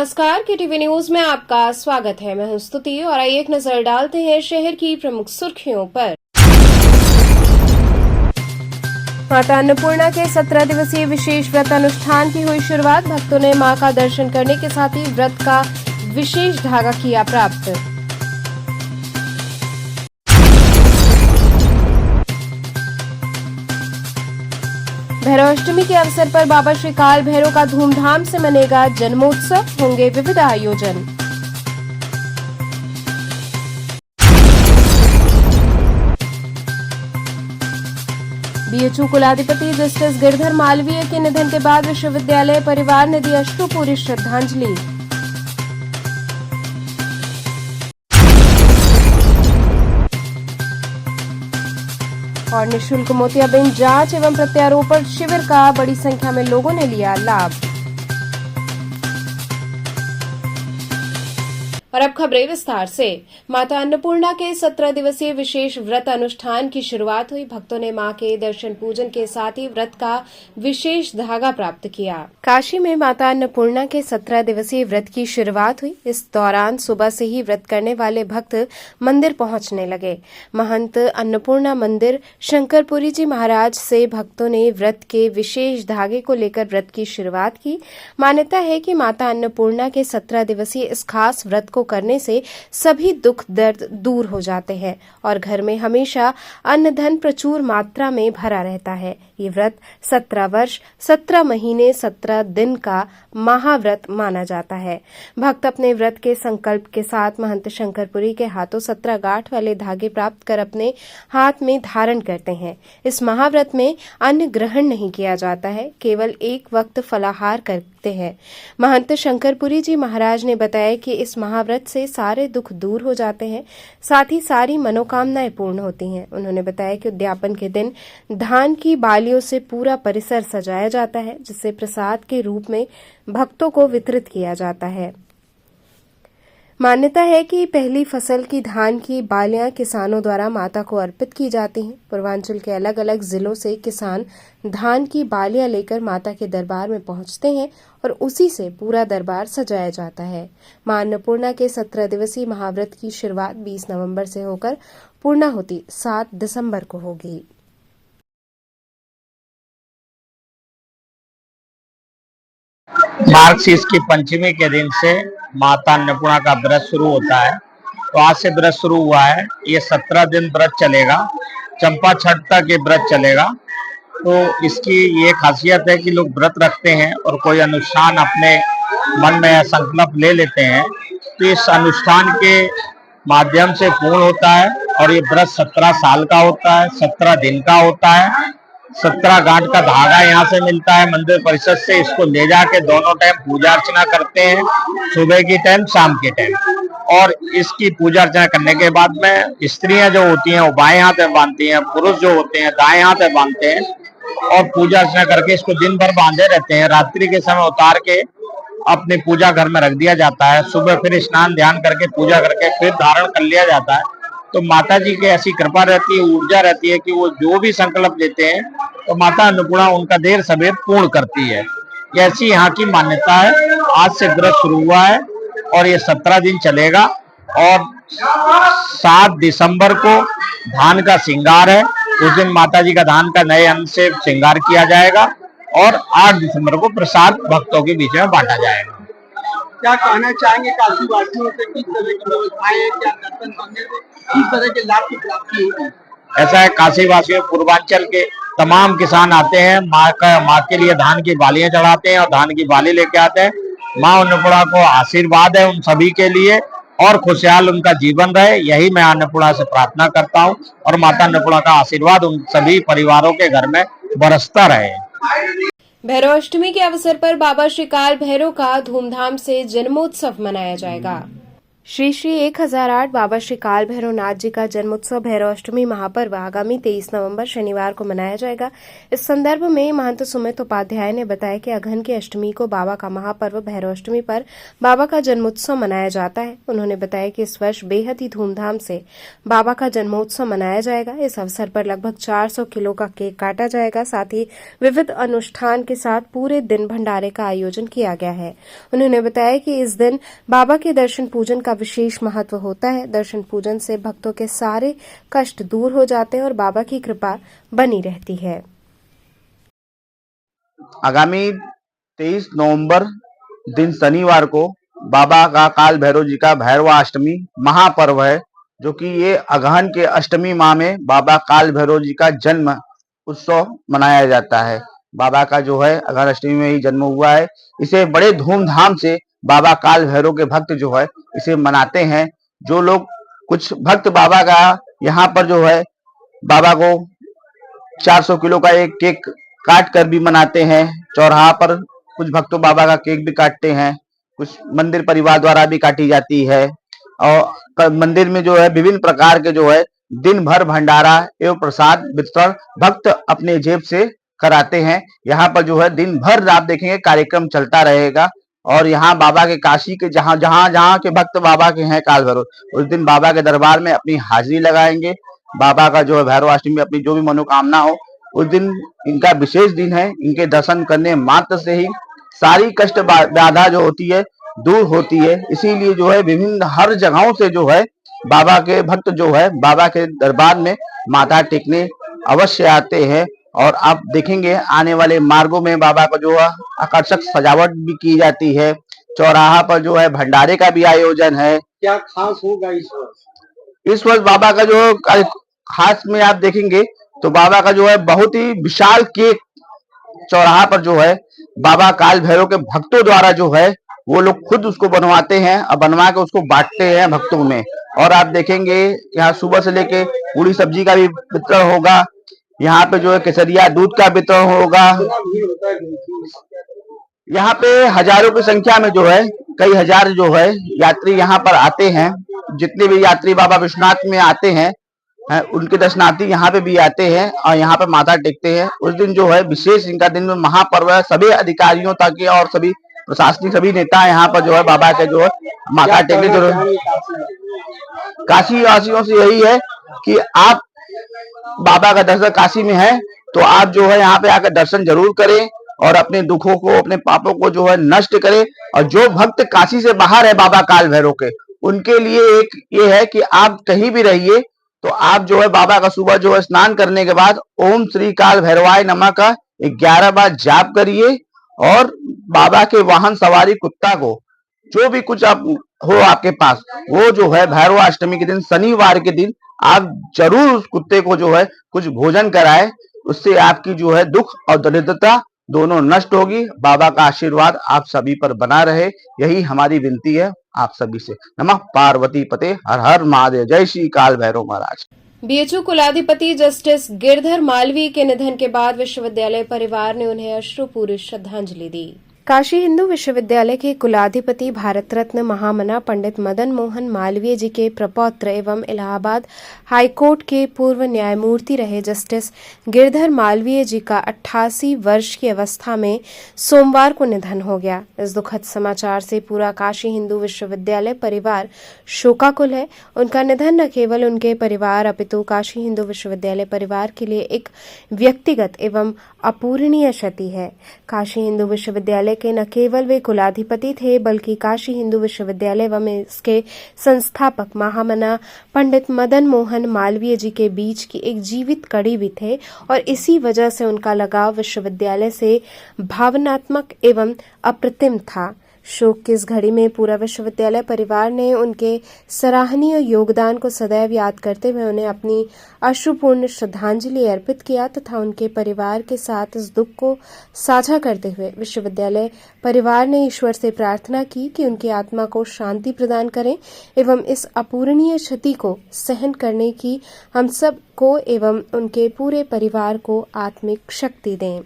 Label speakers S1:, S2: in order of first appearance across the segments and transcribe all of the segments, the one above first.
S1: नमस्कार, KTV news में आपका स्वागत है। मैं हूं स्तुति और आइए एक नजर डालते हैं शहर की प्रमुख सुर्खियों पर। माता अन्नपूर्णा के 17 दिवसीय विशेष व्रत अनुष्ठान की हुई शुरुआत। भक्तों ने मां का दर्शन करने के साथ ही व्रत का विशेष धागा किया प्राप्त। भैरवाष्टमी के अवसर पर बाबा श्री काल भैरव का धूमधाम से मनेगा जन्मोत्सव, होंगे विविध आयोजन। बीएचयू कुलाधिपति जस्टिस गिरधर मालवीय के निधन के बाद विश्वविद्यालय परिवार ने दी अश्रुपूरी श्रद्धांजलि। और निःशुल्क मोतियाबिंद जांच एवं प्रत्यारोपण शिविर का बड़ी संख्या में लोगों ने लिया लाभ। और अब खबरें विस्तार से। माता अन्नपूर्णा के 17 दिवसीय विशेष व्रत अनुष्ठान की शुरुआत हुई। भक्तों ने मां के दर्शन पूजन के साथ ही व्रत का विशेष धागा प्राप्त किया। काशी में माता अन्नपूर्णा के 17 दिवसीय व्रत की शुरुआत हुई। इस दौरान सुबह से ही व्रत करने वाले भक्त मंदिर पहुंचने लगे। महंत अन्नपूर्णा मंदिर शंकरपुरी जी महाराज से भक्तों ने व्रत के विशेष धागे को लेकर व्रत की शुरुआत की। मान्यता है कि माता अन्नपूर्णा के 17 दिवसीय इस खास व्रत को करने से सभी दुख दर्द दूर हो जाते हैं और घर में हमेशा अन्न धन प्रचुर मात्रा में भरा रहता है। ये व्रत 17 वर्ष 17 महीने 17 दिन का महाव्रत माना जाता है। भक्त अपने व्रत के संकल्प के साथ महंत शंकरपुरी के हाथों 17 गांठ वाले धागे प्राप्त कर अपने हाथ में धारण करते हैं। इस महाव्रत में अन्न ग्रहण नहीं किया जाता है, केवल एक वक्त फलाहार करते हैं। महंत शंकरपुरी जी महाराज ने बताया कि इस महाव्रत से सारे दुख दूर हो जाते हैं, साथ ही सारी मनोकामनाएं पूर्ण होती हैं। उन्होंने बताया कि उद्यापन के दिन धान की बालियों से पूरा परिसर सजाया जाता है, जिसे प्रसाद के रूप में भक्तों को वितरित किया जाता है। मान्यता है कि पहली फसल की धान की बालियां किसानों द्वारा माता को अर्पित की जाती हैं। पूर्वांचल के अलग अलग जिलों से किसान धान की बालियां लेकर माता के दरबार में पहुंचते हैं और उसी से पूरा दरबार सजाया जाता है। मां अन्नपूर्णा के 17 दिवसीय महाव्रत की शुरुआत 20 नवंबर से होकर पूर्णाहुति 7 दिसंबर को होगी।
S2: मार्गशीर्ष की पंचमी के दिन से माता अन्नपूर्णा का व्रत शुरू होता है। तो आज से व्रत शुरू हुआ है। ये 17 दिन व्रत चलेगा, चंपा छठ तक ये व्रत चलेगा। तो इसकी ये खासियत है कि लोग व्रत रखते हैं और कोई अनुष्ठान अपने मन में संकल्प ले लेते हैं तो इस अनुष्ठान के माध्यम से पूर्ण होता है। और ये व्रत 17 साल का होता है, 17 दिन का होता है। 17 गांठ का धागा यहाँ से मिलता है मंदिर परिषद से। इसको ले जाके दोनों टाइम पूजा अर्चना करते हैं, सुबह की टाइम, शाम के टाइम। और इसकी पूजा अर्चना करने के बाद में स्त्रियां जो होती हैं वो बाएं हाथ में बांधती हैं, पुरुष जो होते हैं दाएं हाथ में बांधते हैं और पूजा अर्चना करके इसको दिन भर बांधे रहते हैं। रात्रि के समय उतार के अपने पूजा घर में रख दिया जाता है। सुबह फिर स्नान ध्यान करके पूजा करके फिर धारण कर लिया जाता है। तो माता जी की ऐसी कृपा रहती है, ऊर्जा रहती है कि वो जो भी संकल्प लेते हैं तो माता अन्नपूर्णा उनका देर सवेर पूर्ण करती है। ऐसी यहाँ की मान्यता है। आज से व्रत शुरू हुआ है और ये 17 दिन चलेगा। और 7 दिसंबर को धान का श्रृंगार है। उस दिन माता जी का धान का नए अन्न से श्रृंगार किया जाएगा और 8 दिसंबर को प्रसाद भक्तों के बीच में बांटा जाएगा।
S3: क्या कहना चाहेंगे काशी वासियों से? किस तरह की व्यवस्थाएं हैं? क्या दर्शन करने से किस तरह के लाभ की प्राप्ति होगी?
S2: ऐसा है, काशी वासियों पूर्वांचल के तमाम किसान आते हैं, माँ के लिए धान की बालियां चढ़ाते हैं और धान की बाली लेके आते हैं। माँ अन्नपूर्णा को आशीर्वाद है उन सभी के लिए और खुशहाल उनका जीवन रहे, यही मैं अन्नपूर्णा से प्रार्थना करता हूँ। और माता अन्नपूर्णा का आशीर्वाद उन सभी परिवारों के घर में बरसता रहे।
S1: भैरवाष्टमी के अवसर पर बाबा श्री काल भैरव का धूमधाम से जन्मोत्सव मनाया जाएगा। श्री श्री 1008 बाबा श्री काल भैरवनाथ जी का जन्मोत्सव भैरव अष्टमी महापर्व आगामी 23 नवंबर शनिवार को मनाया जाएगा। इस संदर्भ में महंत सुमित उपाध्याय ने बताया कि अघन की अष्टमी को बाबा का महापर्व भैरव अष्टमी पर बाबा का जन्मोत्सव मनाया जाता है। उन्होंने बताया कि इस वर्ष बेहद ही धूमधाम से बाबा का जन्मोत्सव मनाया जाएगा। इस अवसर पर लगभग 400 किलो का केक काटा जाएगा। साथ ही विविध अनुष्ठान के साथ पूरे दिन भंडारे का आयोजन किया गया है। उन्होंने बताया कि इस दिन बाबा के दर्शन पूजन का विशेष महत्व होता है। दर्शन पूजन से भक्तों के सारे कष्ट दूर हो जाते हैं और बाबा की कृपा बनी रहती है।
S4: आगामी 23 नवंबर दिन शनिवार को बाबा का काल भैरव जी का भैरवाष्टमी महापर्व है, जो कि ये अगहन के अष्टमी माह में बाबा काल भैरव जी का जन्म उत्सव मनाया जाता है। बाबा का जो है अगहन अष्टमी में ही जन्म हुआ है। इसे बड़े धूमधाम से बाबा काल भैरव के भक्त जो है इसे मनाते हैं। जो लोग कुछ भक्त बाबा का यहाँ पर जो है बाबा को 400 किलो का एक केक काट कर भी मनाते हैं। चौराहा पर कुछ भक्तों बाबा का केक भी काटते हैं, कुछ मंदिर परिवार द्वारा भी काटी जाती है। और मंदिर में जो है विभिन्न प्रकार के जो है दिन भर भंडारा एवं प्रसाद वितरण भक्त अपने जेब से कराते हैं। यहाँ पर जो है दिन भर आप देखेंगे कार्यक्रम चलता रहेगा। और यहाँ बाबा के काशी के जहाँ के भक्त बाबा के हैं काल भैरव, उस दिन बाबा के दरबार में अपनी हाजिरी लगाएंगे। बाबा का जो है भैरवाष्टमी में अपनी जो भी मनोकामना हो, उस दिन इनका विशेष दिन है। इनके दर्शन करने मात्र से ही सारी कष्ट बाधा जो होती है दूर होती है। इसीलिए जो है विभिन्न हर जगहों से जो है बाबा के भक्त जो है बाबा के दरबार में माथा टेकने अवश्य आते हैं। और आप देखेंगे आने वाले मार्गों में बाबा का जो है आकर्षक सजावट भी की जाती है। चौराहा पर जो है भंडारे का भी आयोजन है।
S3: क्या खास होगा इस वर्ष?
S4: इस वर्ष बाबा का जो खास में आप देखेंगे तो बाबा का जो है बहुत ही विशाल केक चौराहा पर जो है बाबा काल भैरव के भक्तों द्वारा जो है वो लोग खुद उसको बनवाते हैं और बनवा के उसको बांटते हैं भक्तों में। और आप देखेंगे यहाँ सुबह से लेके पूरी सब्जी का भी वितरण होगा। यहाँ पे जो है केसरिया दूध का वितरण होगा।
S3: भीड़ होता है
S4: यहाँ पे हजारों की संख्या में जो है कई हजार जो है यात्री यहाँ पर आते हैं। जितने भी यात्री बाबा विश्वनाथ में आते हैं उनके दर्शनार्थी यहाँ पे भी आते हैं और यहाँ पे माथा टेकते हैं। उस दिन जो है विशेष इनका दिन में महापर्व है। सभी अधिकारियों तक के और सभी प्रशासनिक सभी नेता यहाँ पर जो है बाबा के जो है माथा टेकने जो काशी वासियों से यही है कि आप बाबा का दर्शन काशी में है तो आप जो है यहाँ पे आकर दर्शन जरूर करें और अपने दुखों को अपने पापों को जो है नष्ट करें। और जो भक्त काशी से बाहर है बाबा काल भैरव के, उनके लिए एक ये है कि आप कहीं भी रहिए तो आप जो है बाबा का सुबह जो है स्नान करने के बाद ओम श्री काल भैरवाय नमः का 11 बार जाप करिए। और बाबा के वाहन सवारी कुत्ता को जो भी कुछ आप हो आपके पास वो जो है भैरवाष्टमी के दिन शनिवार के दिन आप जरूर उस कुत्ते को जो है कुछ भोजन कराए। उससे आपकी जो है दुख और दरिद्रता दोनों नष्ट होगी। बाबा का आशीर्वाद आप सभी पर बना रहे, यही हमारी विनती है आप सभी से। नमः पार्वती पते, हर हर महादेव, जय श्री काल भैरव महाराज।
S1: बीएचयू कुलाधिपति जस्टिस गिरधर मालवीय के निधन के बाद विश्वविद्यालय परिवार ने उन्हें अश्रुपूरी श्रद्धांजलि दी। काशी हिंदू विश्वविद्यालय के कुलाधिपति भारत रत्न महामना पंडित मदन मोहन मालवीय जी के प्रपौत्र एवं इलाहाबाद हाईकोर्ट के पूर्व न्यायमूर्ति रहे जस्टिस गिरधर मालवीय जी का 88 वर्ष की अवस्था में सोमवार को निधन हो गया। इस दुखद समाचार से पूरा काशी हिंदू विश्वविद्यालय परिवार शोकाकुल है। उनका निधन न केवल उनके परिवार अपितु काशी हिंदू विश्वविद्यालय परिवार के लिए एक व्यक्तिगत एवं अपूरणीय क्षति है। काशी हिंदू विश्वविद्यालय के न केवल वे कुलाधिपति थे बल्कि काशी हिंदू विश्वविद्यालय एवं इसके संस्थापक महामना पंडित मदन मोहन मालवीय जी के बीच की एक जीवित कड़ी भी थे और इसी वजह से उनका लगाव विश्वविद्यालय से भावनात्मक एवं अप्रतिम था। शोक की इस घड़ी में पूरा विश्वविद्यालय परिवार ने उनके सराहनीय योगदान को सदैव याद करते हुए उन्हें अपनी अश्रुपूर्ण श्रद्धांजलि अर्पित किया तथा उनके परिवार के साथ इस दुख को साझा करते हुए विश्वविद्यालय परिवार ने ईश्वर से प्रार्थना की कि उनकी आत्मा को शांति प्रदान करें एवं इस अपूरणीय क्षति को सहन करने की हम सब को एवं उनके पूरे परिवार को आत्मिक शक्ति दें।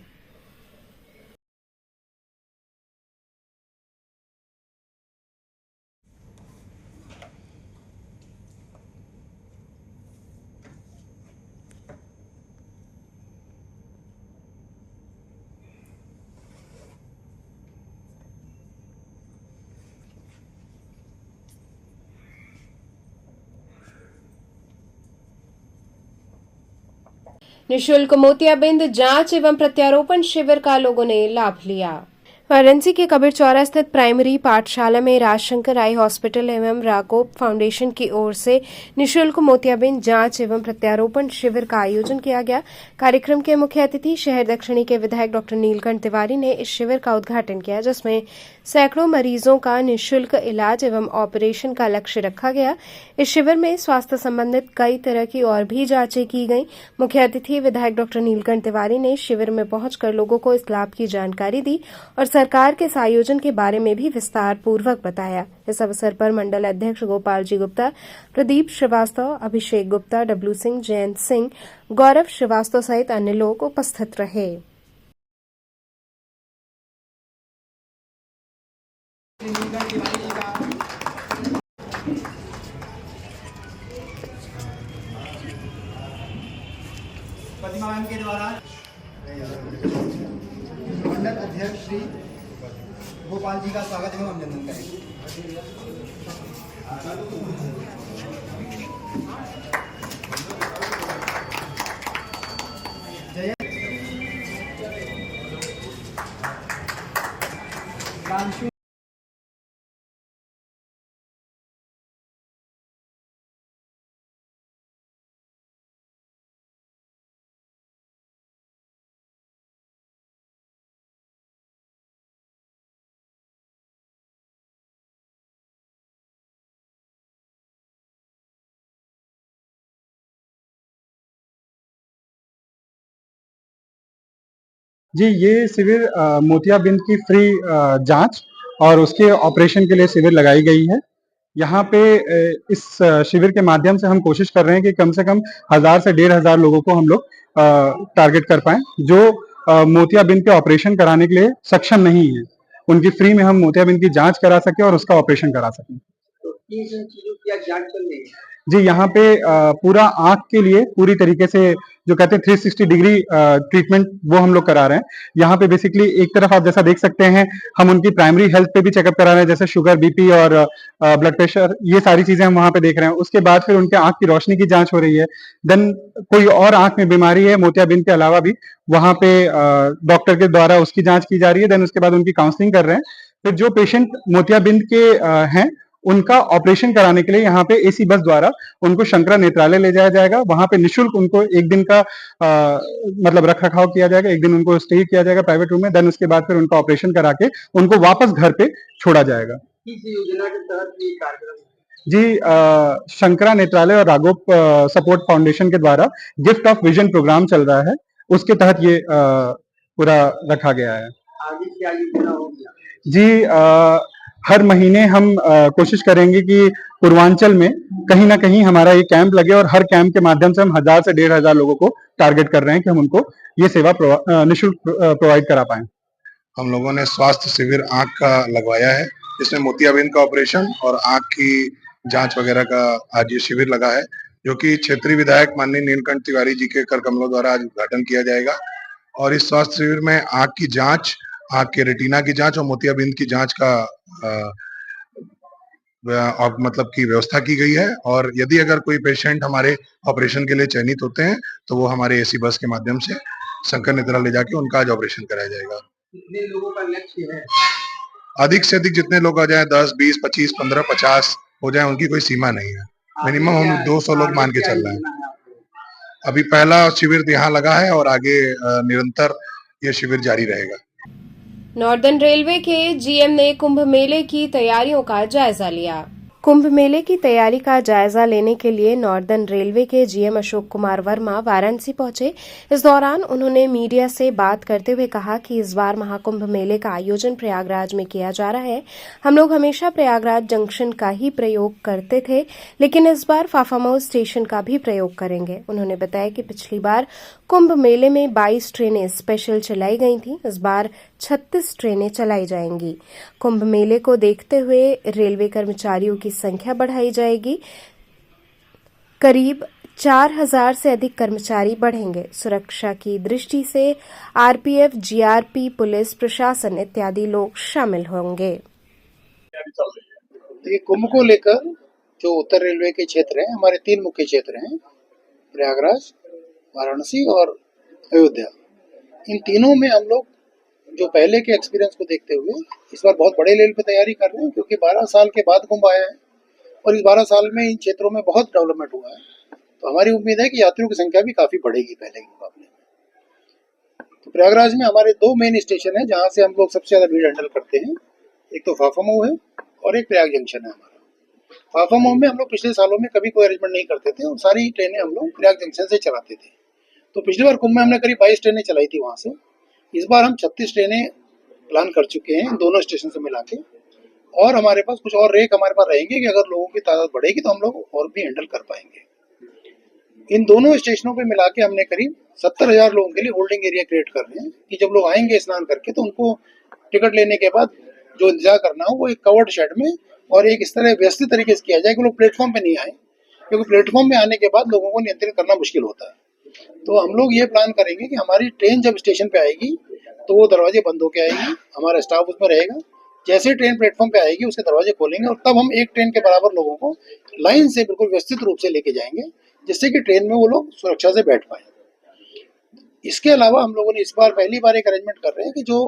S1: निःशुल्क मोतियाबिंद जांच एवं प्रत्यारोपण शिविर का लोगों ने लाभ लिया। वाराणसी के कबीर चौरा स्थित प्राइमरी पाठशाला में राजशंकर आई हॉस्पिटल एवं राघोप फाउंडेशन की ओर से निःशुल्क मोतियाबिंद जांच एवं प्रत्यारोपण शिविर का आयोजन किया गया। कार्यक्रम के मुख्य अतिथि शहर दक्षिणी के विधायक डॉक्टर नीलकंठ तिवारी ने इस शिविर का उद्घाटन किया, जिसमें सैकड़ों मरीजों का निःशुल्क इलाज एवं ऑपरेशन का लक्ष्य रखा गया। इस शिविर में स्वास्थ्य संबंधित कई तरह की और भी जांचें की गईं। मुख्य अतिथि विधायक डॉक्टर नीलकंठ तिवारी ने शिविर में पहुंचकर लोगों को इस लाभ की जानकारी दी और सरकार के इस आयोजन के बारे में भी विस्तार पूर्वक बताया। इस अवसर पर मंडल अध्यक्ष गोपाल जी गुप्ता, प्रदीप श्रीवास्तव, अभिषेक गुप्ता, डब्लू सिंह, जयंत सिंह, गौरव श्रीवास्तव सहित अन्य लोग उपस्थित रहे।
S3: प्रतिमा मैम के द्वारा मंडल अध्यक्ष श्री गोपाल जी का स्वागत एवं अभिनंदन करेंगे।
S5: जी, ये शिविर मोतियाबिंद की फ्री जांच और उसके ऑपरेशन के लिए शिविर लगाई गई है। यहाँ पे इस शिविर के माध्यम से हम कोशिश कर रहे हैं कि कम से कम 1000 से 1500 लोगों को हम लोग टारगेट कर पाएं, जो मोतियाबिंद के ऑपरेशन कराने के लिए सक्षम नहीं है। उनकी फ्री में हम मोतियाबिंद की जांच करा सकें और उसका ऑपरेशन करा सकें।
S3: तो किन चीजों की आज जांच चल रही है?
S5: जी, यहाँ पे पूरा आंख के लिए पूरी तरीके से जो कहते हैं 360 डिग्री ट्रीटमेंट वो हम लोग करा रहे हैं। यहाँ पे बेसिकली एक तरफ आप जैसा देख सकते हैं, हम उनकी प्राइमरी हेल्थ पे भी चेकअप करा रहे हैं, जैसे शुगर, बीपी और ब्लड प्रेशर, ये सारी चीजें हम वहाँ पे देख रहे हैं। उसके बाद फिर उनके आंख की रोशनी की जांच हो रही है। देन कोई और आंख में बीमारी है मोतियाबिंद के अलावा भी, वहाँ पे डॉक्टर के द्वारा उसकी जांच की जा रही है। देन उसके बाद उनकी काउंसलिंग कर रहे हैं। फिर जो पेशेंट मोतियाबिंद के हैं, उनका ऑपरेशन कराने के लिए यहाँ पे एसी बस द्वारा उनको शंकरा नेत्रालय ले जाया जाएगा। वहां पे निःशुल्क उनको एक दिन का मतलब रख रखाव किया जाएगा, एक दिन उनको स्टे किया जाएगा प्राइवेट रूम में। देन उसके बाद फिर उनका ऑपरेशन करा के उनको वापस घर पे छोड़ा जाएगा।
S3: किस योजना के तहत ये कार्यक्रम?
S5: जी, शंकरा नेत्रालय और राघोप सपोर्ट फाउंडेशन के द्वारा गिफ्ट ऑफ विजन प्रोग्राम चल रहा है, उसके तहत ये पूरा रखा गया है।
S3: आगे क्या योजना होगी?
S5: जी, हर महीने हम कोशिश करेंगे कि पूर्वांचल में कहीं ना कहीं हमारा ये कैंप लगे और हर कैंप के माध्यम से हम 1000 से 1500 लोगों को टारगेट कर रहे हैं कि हम उनको ये सेवा निःशुल्क प्रोवाइड करा पाएं।
S6: हम लोगों ने स्वास्थ्य शिविर आंख का लगवाया है, इसमें मोतियाबिंद का ऑपरेशन और आंख की जांच वगैरह का आज ये शिविर लगा है, जो कि क्षेत्रीय विधायक माननीय नीलकंठ तिवारी जी के कर कमलों द्वारा आज उद्घाटन किया जाएगा। और इस स्वास्थ्य शिविर में आंख की जांच, आंख के रेटिना की जांच और मोतियाबिंद की जांच का मतलब की व्यवस्था की गई है। और यदि अगर कोई पेशेंट हमारे ऑपरेशन के लिए चयनित होते हैं तो वो हमारे एसी बस के माध्यम से शंकर नेत्रा ले जाके उनका आज ऑपरेशन कराया जाएगा।
S3: कितने लोगों का लक्ष्य है?
S6: अधिक से अधिक जितने लोग आ जाए, 10, 20, 25, 15, 50 हो जाए, उनकी कोई सीमा नहीं है। मिनिमम हम 200 लोग मान के चल रहे हैं। अभी पहला शिविर यहाँ लगा है और आगे निरंतर ये शिविर जारी रहेगा।
S1: नॉर्दर्न रेलवे के जीएम ने कुंभ मेले की तैयारियों का जायजा लिया। कुंभ मेले की तैयारी का जायजा लेने के लिए नॉर्दर्न रेलवे के जीएम अशोक कुमार वर्मा वाराणसी पहुंचे। इस दौरान उन्होंने मीडिया से बात करते हुए कहा कि इस बार महाकुंभ मेले का आयोजन प्रयागराज में किया जा रहा है। हम लोग हमेशा प्रयागराज जंक्शन का ही प्रयोग करते थे, लेकिन इस बार फाफामऊ स्टेशन का भी प्रयोग करेंगे। उन्होंने बताया कि पिछली बार कुंभ मेले में 22 ट्रेनें स्पेशल चलाई गई थीं, इस बार 36 ट्रेनें चलाई जाएंगी। कुंभ मेले को देखते हुए रेलवे कर्मचारियों की संख्या बढ़ाई जाएगी। करीब 4000 से अधिक कर्मचारी बढ़ेंगे। सुरक्षा की दृष्टि से आरपीएफ, जीआरपी, पुलिस प्रशासन इत्यादि लोग शामिल होंगे।
S7: देखिए, कुंभ को लेकर जो उत्तर रेलवे के क्षेत्र हैं, हमारे 3 मुख्य क्षेत्र हैं, प्रयागराज, वाराणसी और अयोध्या, इन तीनों में हम लोग जो पहले के एक्सपीरियंस को देखते हुए इस बार बहुत बड़े लेवल पे तैयारी कर रहे हैं, क्योंकि 12 साल के बाद कुंभ आया है और इस 12 साल में इन क्षेत्रों में बहुत डेवलपमेंट हुआ है। तो हमारी उम्मीद है कि यात्रियों की संख्या भी काफ़ी बढ़ेगी पहले के मुकाबले में। तो प्रयागराज में हमारे 2 मेन स्टेशन हैं जहाँ से हम लोग सबसे ज़्यादा भीड़ हैंडल करते हैं। एक तो फाफामऊ है और एक प्रयाग जंक्शन है हमारा। फाफामऊ में हम लोग पिछले सालों में कभी कोई अरेंजमेंट नहीं करते थे और सारी ट्रेनें हम लोग प्रयाग जंक्शन से चलाते थे। तो पिछली बार कुंभ में हमने करीब 22 ट्रेनें चलाई थी वहाँ से। इस बार हम 36 ट्रेनें प्लान कर चुके हैं दोनों स्टेशन से मिला के, और हमारे पास कुछ और रेक हमारे पास रहेंगे कि अगर लोगों की तादाद बढ़ेगी तो हम लोग और भी हैंडल कर पाएंगे। इन दोनों स्टेशनों पे मिला के हमने करीब 70,000 लोगों के लिए होल्डिंग एरिया क्रिएट कर रहे हैं कि जब लोग आएंगे स्नान करके तो उनको टिकट लेने के बाद जो इंतजार करना हो वो एक कवर्ड शेड में और एक इस तरह व्यवस्थित तरीके से किया जाए कि लोग प्लेटफॉर्म पे नहीं आए, क्योंकि प्लेटफॉर्म में आने के बाद लोगों को नियंत्रित करना मुश्किल होता है। तो हम लोग ये प्लान करेंगे कि हमारी ट्रेन जब स्टेशन पे आएगी तो वो दरवाजे बंद होके आएगी, हमारा स्टाफ उसमें रहेगा। जैसे ट्रेन प्लेटफॉर्म पे आएगी उसके दरवाजे खोलेंगे और तब हम एक ट्रेन के बराबर लोगों को लाइन से बिल्कुल व्यवस्थित रूप से लेके जाएंगे, जिससे कि ट्रेन में वो लोग सुरक्षा से बैठ पाए। इसके अलावा हम लोगों ने इस बार पहली बार एक अरेंजमेंट कर रहे हैं कि जो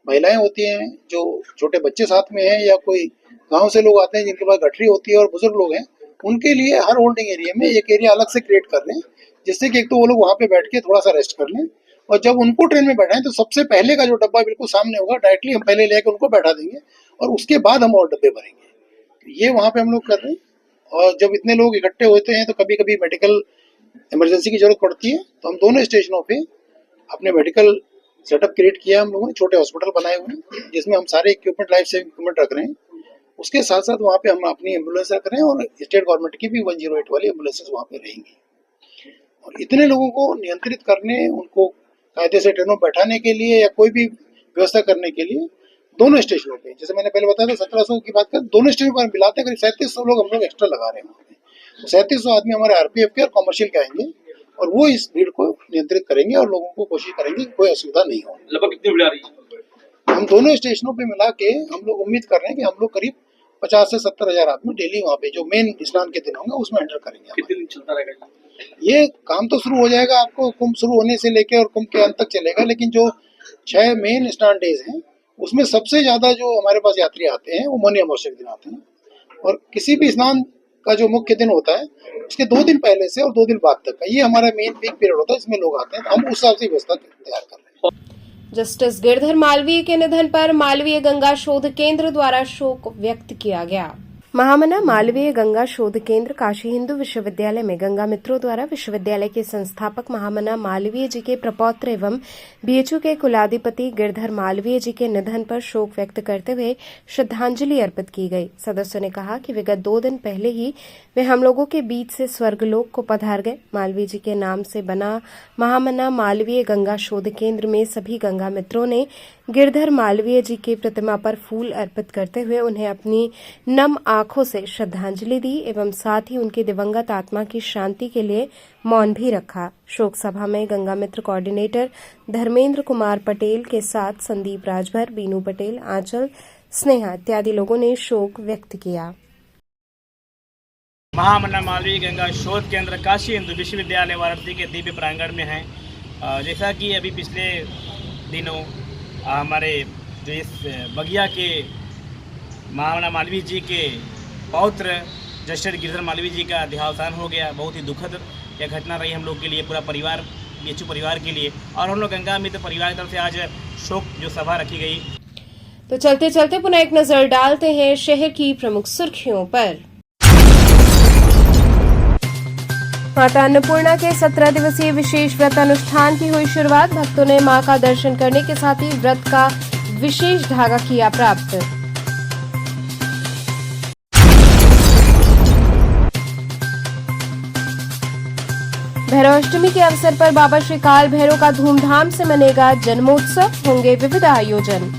S7: महिलाएं होती हैं, जो छोटे बच्चे साथ में हैं या कोई गाँव से लोग आते हैं जिनके पास गठरी होती है और बुजुर्ग लोग हैं, उनके लिए हर होल्डिंग एरिया में एक एरिया अलग से क्रिएट कर रहे हैं, जिससे कि एक तो वो लोग वहाँ पे बैठ के थोड़ा सा रेस्ट कर लें और जब उनको ट्रेन में बैठाएं तो सबसे पहले का जो डब्बा बिल्कुल सामने होगा डायरेक्टली हम पहले लेके उनको बैठा देंगे और उसके बाद हम और डब्बे भरेंगे। ये वहाँ पे हम लोग कर रहे हैं। और जब इतने लोग इकट्ठे होते हैं तो कभी कभी मेडिकल इमरजेंसी की जरूरत पड़ती है, तो हम दोनों स्टेशनों पे अपने मेडिकल सेटअप क्रिएट किया हम लोगों ने, छोटे हॉस्पिटल बनाए हुए हैं जिसमें हम सारे इक्विपमेंट, लाइफ सेविंग इक्विपमेंट रख रहे हैं। उसके साथ साथ वहाँ पे हम अपनी एम्बुलेंस रख रहे हैं और स्टेट गवर्नमेंट की भी 108 वाली एम्बुलेंसेज वहाँ पे रहेंगी। और इतने लोगों को नियंत्रित करने, उनको कायदे से ट्रेनों में बैठाने के लिए या कोई भी व्यवस्था करने के लिए दोनों स्टेशनों पे, जैसे मैंने पहले बताया था 1700 की बात कर, दोनों स्टेशनों पर मिलाते करीब 3700 लोग हम लोग एक्स्ट्रा लगा रहे हैं। तो 3700 आदमी हमारे आरपीएफ के और कमर्शियल के आएंगे और वो इस भीड़ को नियंत्रित करेंगे और लोगों को कोशिश करेंगे कि कोई असुविधा नहीं हो।
S3: लगभग कितनी भीड़ आ रही है?
S7: हम दोनों स्टेशनों पे मिला के हम लोग उम्मीद कर रहे हैं कि हम लोग करीब 50 से 70,000 आदमी डेली वहाँ पे जो मेन स्नान के दिन होंगे उसमें हैंडल करेंगे।
S3: कितने दिन चलता रहेगा
S7: ये काम? तो शुरू हो जाएगा आपको कुंभ शुरू होने से लेके और कुंभ के अंत तक चलेगा, लेकिन जो 6 मेन स्नान डेज हैं उसमें सबसे ज्यादा जो हमारे पास यात्री आते हैं वो मौनी अमावस्या के दिन आते हैं, और किसी भी स्नान का जो मुख्य दिन होता है उसके 2 दिन पहले से और 2 दिन बाद तक का ये हमारा मेन पीक पीरियड होता है, इसमें लोग आते हैं। तो हम उस हिसाब से व्यवस्था तैयार कर रहे हैं।
S1: जस्टिस गिरधर मालवीय के निधन पर मालवीय गंगा शोध केंद्र द्वारा शोक व्यक्त किया गया। महामना मालवीय गंगा शोध केंद्र काशी हिंदू विश्वविद्यालय में गंगा मित्रों द्वारा विश्वविद्यालय के संस्थापक महामना मालवीय जी के प्रपौत्र एवं बीएचयू के कुलाधिपति गिरधर मालवीय जी के निधन पर शोक व्यक्त करते हुए श्रद्धांजलि अर्पित की गई। सदस्यों ने कहा कि विगत 2 दिन पहले ही वे हम लोगों के बीच से स्वर्गलोक को पधार गए। मालवीय जी के नाम से बना महामना मालवीय गंगा शोध केंद्र में सभी गंगा मित्रों ने गिरधर मालवीय जी की प्रतिमा पर फूल अर्पित करते हुए उन्हें अपनी नम आंखों से श्रद्धांजलि दी एवं साथ ही उनकी दिवंगत आत्मा की शांति के लिए मौन भी रखा। शोक सभा में गंगा मित्र कोऑर्डिनेटर धर्मेंद्र कुमार पटेल के साथ संदीप राजभर, बीनू पटेल, आंचल, स्नेहा इत्यादि लोगों ने शोक व्यक्त किया।
S8: महामना मालवीय गंगा शोध केंद्र काशी हिंदू विश्वविद्यालय वाराणसी के दिव्य प्रांगण में है। जैसा कि अभी पिछले दिनों हमारे जो इस बगिया के महामना मालवीय जी के पौत्र जस्टिस गिरधर मालवीय जी का देहावसान हो गया। बहुत ही दुखद यह घटना रही हम लोग के लिए, पूरा परिवार, बीएचयू परिवार के लिए, और हम लोग गंगा मित्र परिवार की तरफ से आज शोक जो सभा रखी गई।
S1: तो चलते चलते पुनः एक नजर डालते हैं शहर की प्रमुख सुर्खियों पर। माता अन्नपूर्णा के 17 दिवसीय विशेष व्रत अनुष्ठान की हुई शुरुआत। भक्तों ने मां का दर्शन करने के साथ ही व्रत का विशेष धागा किया प्राप्त। भैरवाष्टमी के अवसर पर बाबा श्री काल भैरव का धूमधाम से मनेगा जन्मोत्सव, होंगे विविध आयोजन।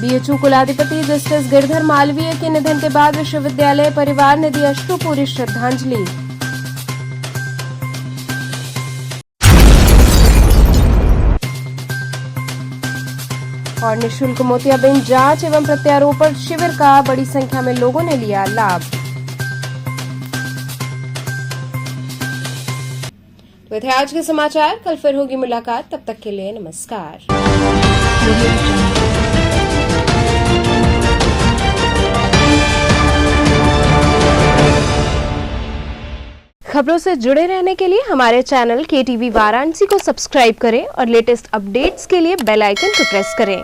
S1: बीएचयू कुलाधिपति जस्टिस गिरधर मालवीय के निधन के बाद विश्वविद्यालय परिवार ने दी अश्रुपूरी श्रद्धांजलि। और निःशुल्क मोतियाबिंद जांच एवं प्रत्यारोपण शिविर का बड़ी संख्या में लोगों ने लिया लाभ। तो थे आज के समाचार, कल फिर होगी मुलाकात, तब तक के लिए नमस्कार। खबरों से जुड़े रहने के लिए हमारे चैनल KTV वाराणसी को सब्सक्राइब करें और लेटेस्ट अपडेट्स के लिए बेल आइकन को प्रेस करें।